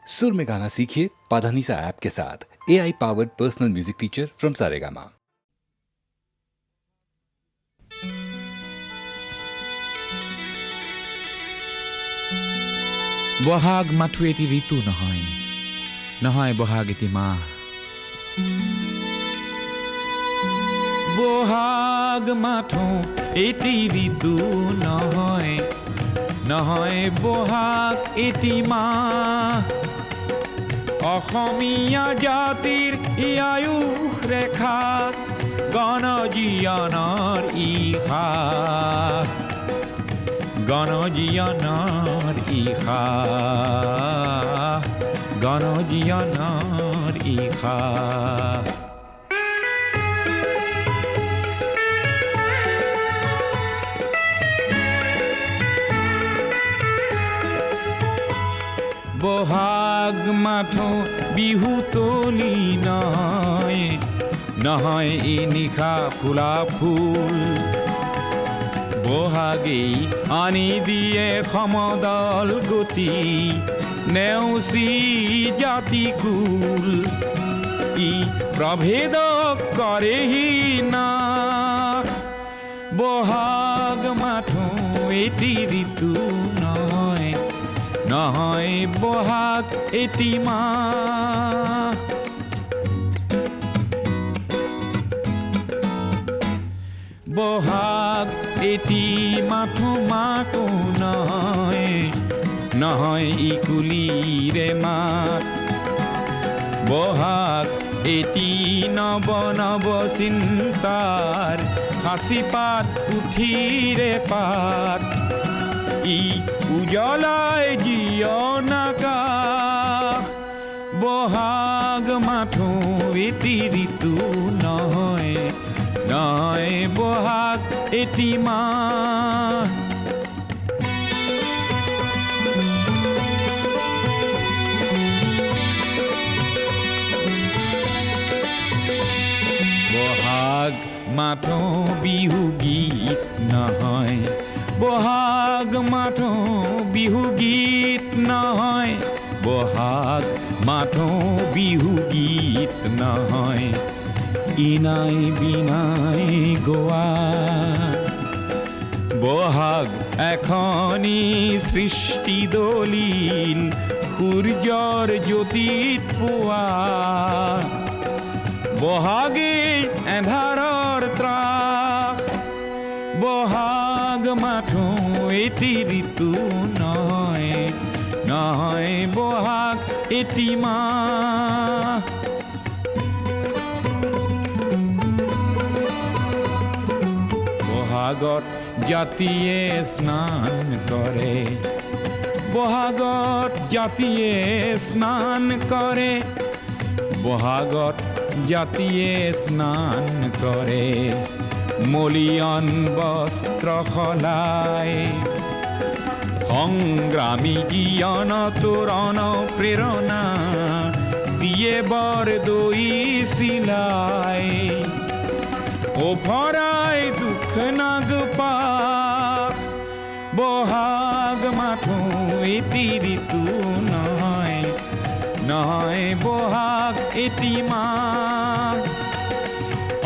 सुर में गाना सीखिए पाधानीसा ऐप के साथ। AI powered personal music teacher from Saregama. Bohag মাথো এটি ঋতু নহয়, নহয় বহাগ এটি মাহ। বহাগ মাথো এটি ঋতু নহয়, নহয় বহাগ এটি মাহ। অসমীয়া জাতিৰ আয়ুস ৰেখা, গণজীৱনৰ ইশা, গণজীৱনৰ ইশা, গণজীৱনৰ ইশা। বহাগ মাথো বিহু তলি নহয়, নহয় এই নিশা ফুলা ফুল। বহাগেই আনি দিয়ে সমদল গতি, নেওচি জাতি কুল। ই প্ৰভেদ কৰেহি নাশ, বহাগ মাথো এটি ঋতু নহয়, নহয় বহাগ এটি মাহ। বহাগ এটি মাথো মাতো নহয়, নহয় ইকুলিৰে মাত। বহাগ এটি নৱ নৱ চিন্তাৰ সাঁচি পাত পুথিৰে পাত। ই উজ্বলাই জীৱন আকাশ, বহাগ মাথো এটি ঋতু নহয়, নহয় বহাগ এটি মাহ। বহাগ মাথো বিহু গীত নহয়, বহাগ মাথো বিহু গীত নহয়, বহাগ মাথো বিহু গীত নহয়। ইনাই বিনাই গোৱা বহাগ এখনি সৃষ্টি দলিল, সূৰ্যৰ জ্যোতিত পোৱা। বহাগে এন্ধাৰৰ ত্ৰাস, বহাগ মাথো এটি ঋতু নহয়, নহয় বহাগ এটি মাহ। বহাগত জাতিয়ে স্নান কৰে, বহাগত জাতিয়ে স্নান কৰে, বহাগত জাতিয়ে স্নান কৰে। মলিয়ন বস্ত্ৰ সলাই, সংগ্ৰামী জীয়ন তোৰণ প্ৰেৰণা দিয়ে বৰ দৈ চিলাই। ওফৰাই দুখ নাগ পাশ, বহাগ মাথো এটি ঋতু নহয়, নহয় বহাগ এটি মাহ।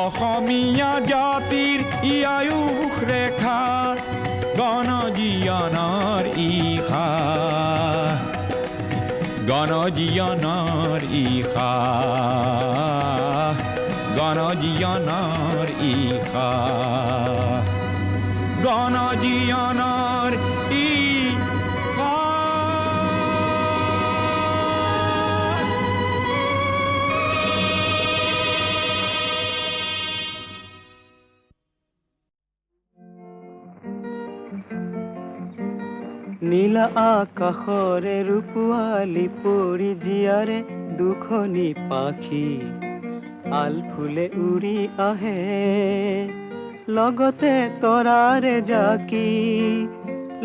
অসমীয়া জাতিৰ আয়ুস ৰেখা, গণজীৱনৰ ইশা, গণজীৱনৰ ইশা, গণজীৱনৰ ইশা, গণজীৱনৰ ইশা। নীলা আকাশৰে ৰূপোৱালী পৰি জীয়াৰে দুখনি পাখি, আল ফুলে উৰি আহে লগতে তৰাৰে জাকি,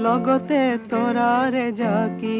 লগতে তৰাৰে জাকি।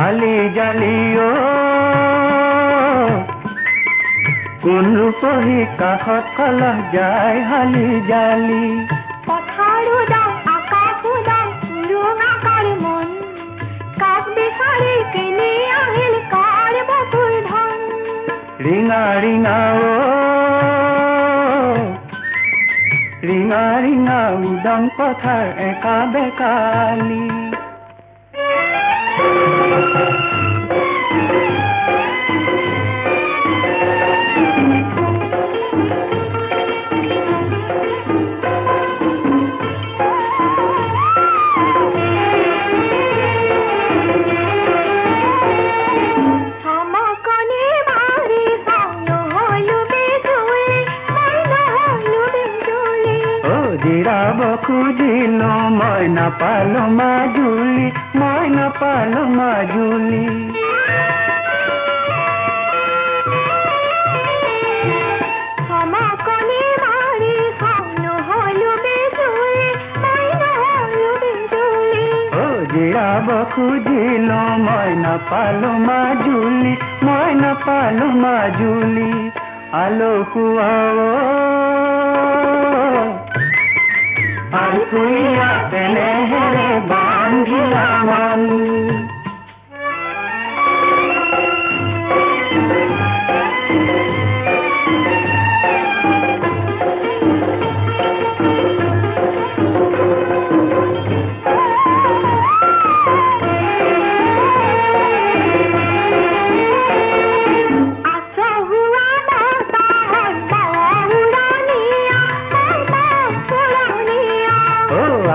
হালি জালিও কোন ৰূপহী কাষত কলহ যায় হালি জালি পথাৰো দাম আকাশো দাম উৰুঙাকাৰ মন কাক বিচাৰি কিনি আহিল কাৰ বকুল ধন ৰিঙা ৰিঙা ৰিঙা ৰিঙা উদং পথাৰ একা বেকালি জিৰাব খুজিলো মই নাপালো মাজুলী মই নাপালো মাজুলী জিৰাব খুজিলো মই নাপালো মাজুলী মই নাপালো মাজুলী আলসুৱাও আলকুইয়া তেনেহেৰে বান্ধিলা মন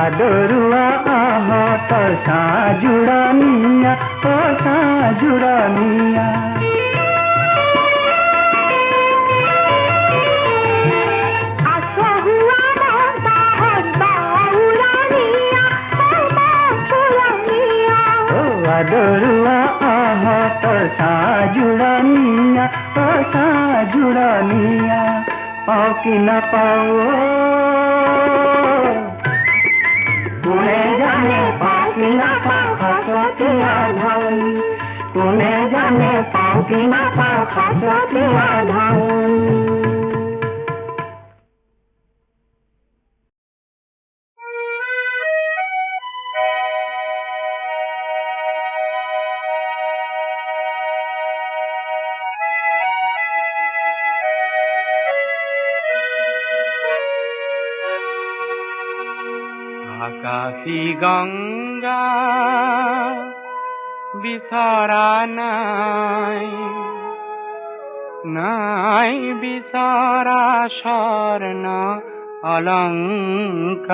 আদৰুৱা আহঁতৰ সাজুৰানিয়া সাজুৰানিয়া আদৰুৱা আহঁতৰ সাজুৰানিয়া সাজুৰানিয়া পাওঁ কি নাপাওঁ কোনে জানে পাওঁ কি নাপাওঁ সাঁচতীয়া ধন কোনে জানে পাওঁ কি নাপাওঁ সাঁচতীয়া ধন আকাশী গঙ্গা বিচৰা নাই নাই বিচৰা স্বৰ্ণ অলংকাৰ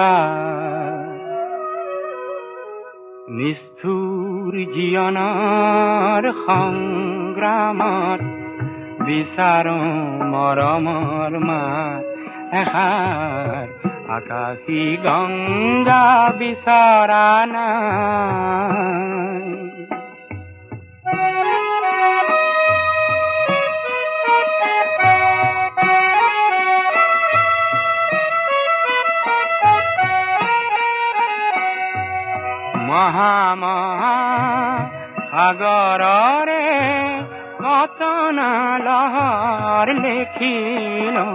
নিষ্ঠুৰ জীৱনৰ সংগ্ৰামত বিচাৰো মৰমৰ মাত এষাৰ আকাশী গঙ্গা বিচৰা নাই মহা মহা সাগৰৰে কতনা লহৰ লেখিলো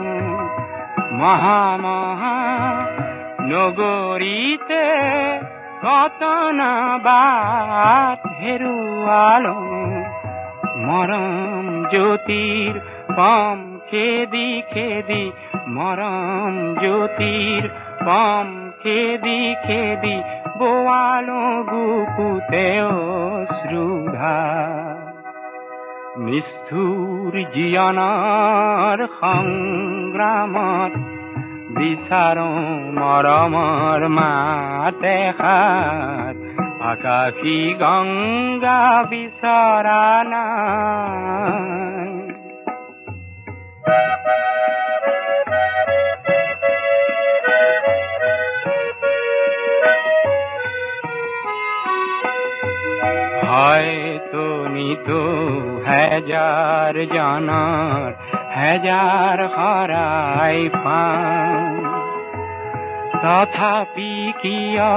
মহা মহা নগৰীতে কতনা বাট হেৰুৱালো মৰম জ্যোতিৰ পম খেদি খেদি মৰম জ্যোতিৰ পম খেদি খেদি বোৱালো বুকুতে অশ্ৰুধা নিষ্ঠুৰ জীৱনৰ সংগ্ৰামত বিচাৰো মৰমৰ মাত এষাৰ আকাশী গঙ্গা বিচৰা নাই হয়তো নিতো হাজাৰ জনৰ হাজাৰ হৰাই পাওঁ তথাপি কিয়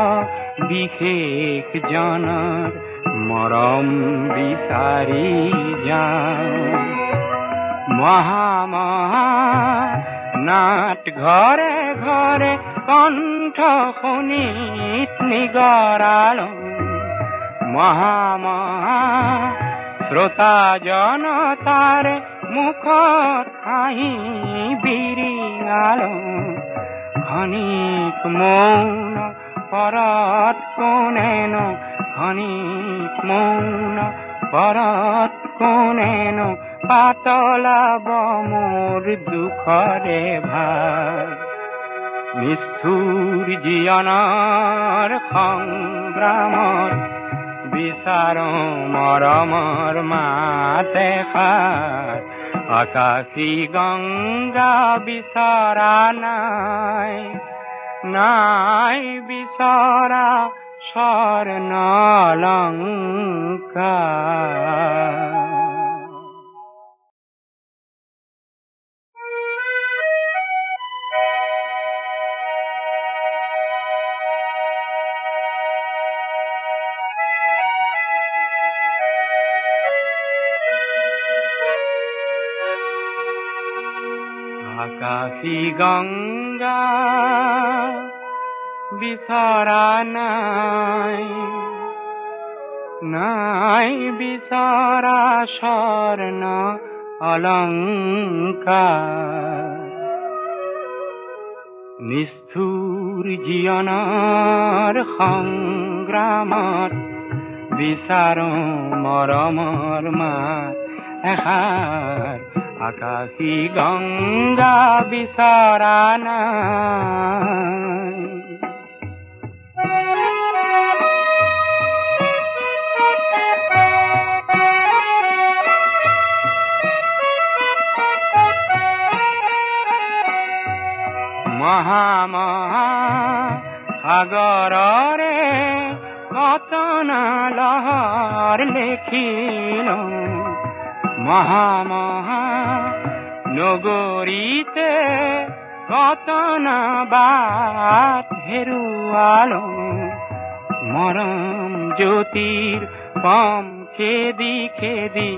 বিশেষ জনৰ মৰম বিচাৰি যাওঁ মহা মহা নাট ঘৰে ঘৰে কণ্ঠ শুনিত নিগৰালো মহা মহা শ্ৰোতা জনতাৰে মুখত হাঁহি বিৰিঙালো ক্ষণিক মৌন পৰত কোনেনো ক্ষণিক মৌন পৰত কোনেনো পাতলাব মোৰ দুখৰে ভাৰ নিষ্ঠুৰ জীৱনৰ সংগ্ৰামত বিচাৰো মৰমৰ মাত এষাৰ আকাশী গংগা বিচৰা নাই নাই বিচৰা স্বৰ্ণ অলংকাৰ আকাশী গংগা বিচৰা নাই নাই বিচৰা স্বৰ্ণ অলংকাৰ নিষ্ঠুৰ জীৱনৰ সংগ্ৰামত বিচাৰো মৰমৰ মাত এষাৰ আকাশী গংগা বিচৰা নাই মহা মহা সাগৰৰে কতন লহৰ লেখিলো মহা মহা নগৰীতে কতন বাট হেৰুৱালো মৰম জ্যোতিৰ পম খেদি খেদি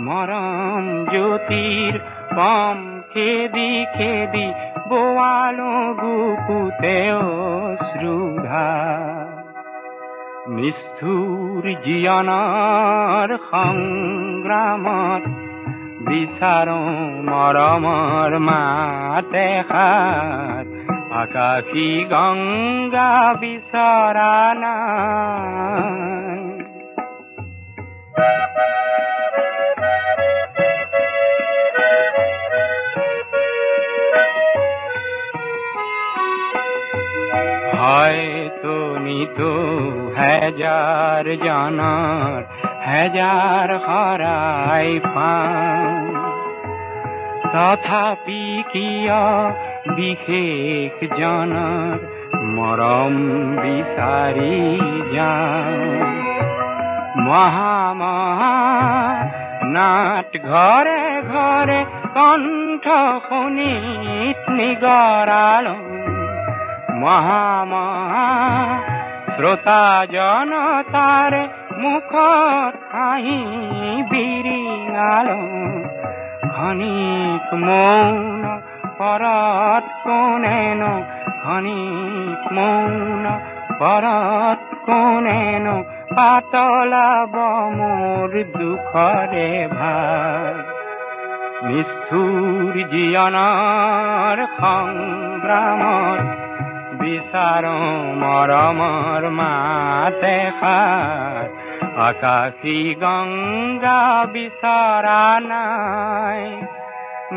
মৰম জ্যোতিৰ পম খেদি খেদি বোৱালো বুকুতে অশ্ৰুধাৰ নিষ্ঠুৰ জীৱনৰ সংগ্ৰামত বিচাৰো মৰমৰ মাত এষাৰ আকাশী গংগা বিচৰা নাই হয়তো নিতো হাজাৰ জনৰ হাজাৰ হৰাই পাওঁ তথাপি কিয় বিশেষ জনৰ মৰম বিচাৰি যাওঁ মহা মহা নাট ঘৰে ঘৰে কণ্ঠ শুনিত নিগৰালো মহা মহা শ্ৰোতা জনতাৰে মুখত হাঁহি বিৰিঙালো ক্ষণিক মৌন পৰত কোনেনো ক্ষণিক মৌন পৰত কোনেনো পাতলাব মোৰ দুখৰে ভাৰ নিষ্ঠুৰ জীৱনৰ সংগ্ৰামত বিচাৰো মৰমৰ মাত এষাৰ আকাশী গংগা বিচৰা নাই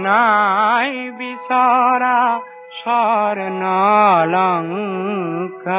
নাই বিচৰা স্বৰ্ণ অলংকাৰ